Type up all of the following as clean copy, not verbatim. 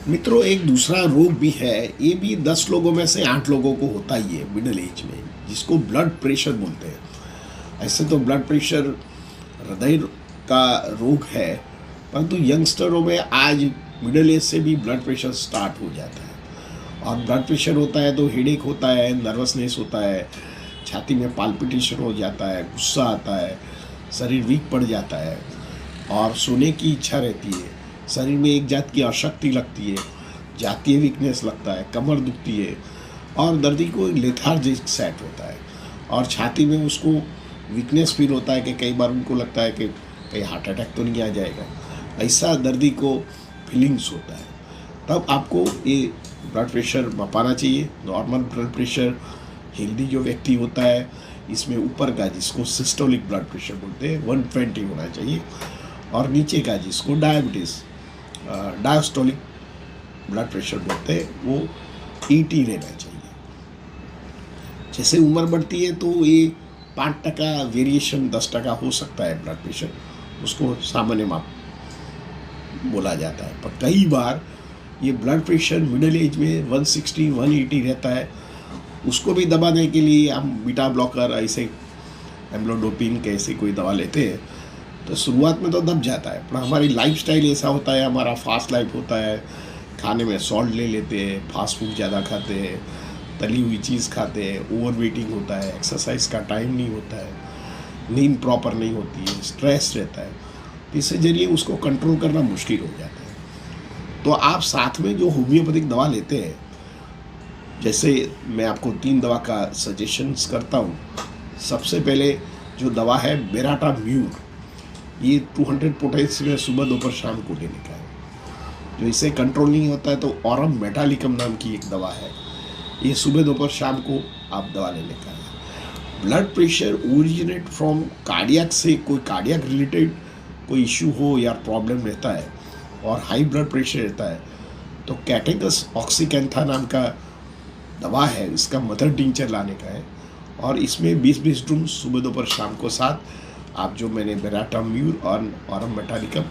मित्रों, एक दूसरा रोग भी है। ये भी 10 लोगों में से 8 लोगों को होता ही है मिडिल एज में, जिसको ब्लड प्रेशर बोलते हैं। ऐसे तो ब्लड प्रेशर हृदय का रोग है, परंतु यंगस्टरों में आज मिडिल एज से भी ब्लड प्रेशर स्टार्ट हो जाता है। और ब्लड प्रेशर होता है तो हेडेक होता है, नर्वसनेस होता है, छाती में पाल्पिटेशन हो जाता है, गुस्सा आता है, शरीर वीक पड़ जाता है और सोने की इच्छा रहती है। शरीर में एक जात की अशक्ति लगती है, जातीय वीकनेस लगता है, कमर दुखती है और दर्दी को लेथार्जिक सेट होता है और छाती में उसको वीकनेस फील होता है कि कई बार उनको लगता है कि कहीं हार्ट अटैक तो नहीं आ जाएगा। ऐसा दर्दी को फीलिंग्स होता है। तब आपको ये ब्लड प्रेशर मापना चाहिए। नॉर्मल ब्लड प्रेशर हेल्दी जो व्यक्ति होता है, इसमें ऊपर का जिसको सिस्टोलिक ब्लड प्रेशर बोलते हैं 120 होना चाहिए और नीचे का जिसको डायबिटीज़ डायस्टोलिक ब्लड प्रेशर बोलते हैं वो 80 रहना चाहिए। जैसे उम्र बढ़ती है तो ये 5% वेरिएशन 10% हो सकता है ब्लड प्रेशर, उसको सामान्य माप बोला जाता है। पर कई बार ये ब्लड प्रेशर मिडिल एज में 160 180 रहता है। उसको भी दबाने के लिए हम बीटा ब्लॉकर ऐसे एम्लोडोपिन के ऐसे कोई दवा लेते हैं तो शुरुआत में तो दब जाता है। पर हमारी लाइफस्टाइल ऐसा होता है, हमारा फास्ट लाइफ होता है, खाने में सॉल्ट ले लेते हैं, फास्ट फूड ज़्यादा खाते हैं, तली हुई चीज़ खाते हैं, ओवर वेटिंग होता है, एक्सरसाइज का टाइम नहीं होता है, नींद प्रॉपर नहीं होती है, स्ट्रेस रहता है। तो इससे जरिए उसको कंट्रोल करना मुश्किल हो जाता है। तो आप साथ में जो होम्योपैथिक दवा लेते हैं, जैसे मैं आपको 3 दवा का सजेशंस करता हूँ। सबसे पहले जो दवा है बेराटाम्यूर, ये 200 पोटेंशियम सुबह दोपहर शाम को लेने का है। जो इसे कंट्रोल नहीं होता है तो ऑरम मेटालिकम नाम की एक दवा है, ये सुबह दोपहर शाम को आप दवा लेने का है। Blood pressure originate from cardiac से, कोई कार्डियक रिलेटेड कोई इशू हो या प्रॉब्लम रहता है और हाई ब्लड प्रेशर रहता है तो कैटेगस ऑक्सीकैंथा नाम का दवा है, इसका मदर टिंचर लाने का है और इसमें 20-20 ड्रूम सुबह दोपहर शाम को साथ आप जो मैंने बेराटाम्यूर और ऑरम मेटालिकम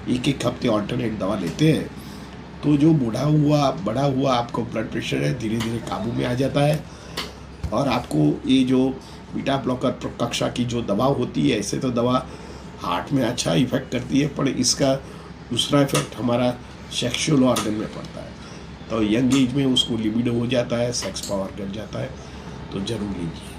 एक हफ्ते ऑल्टरनेट दवा लेते हैं तो जो बड़ा हुआ आपको ब्लड प्रेशर है धीरे धीरे काबू में आ जाता है। और आपको ये जो बीटा ब्लॉकर कक्षा की जो दवा होती है, ऐसे तो दवा हार्ट में अच्छा इफेक्ट करती है, पर इसका दूसरा इफेक्ट हमारा सेक्सुअल ऑर्गन में पड़ता है। तो यंग एज में उसको लिबिडो हो जाता है, सेक्स पावर गिर जाता है, तो जरूर लीजिए।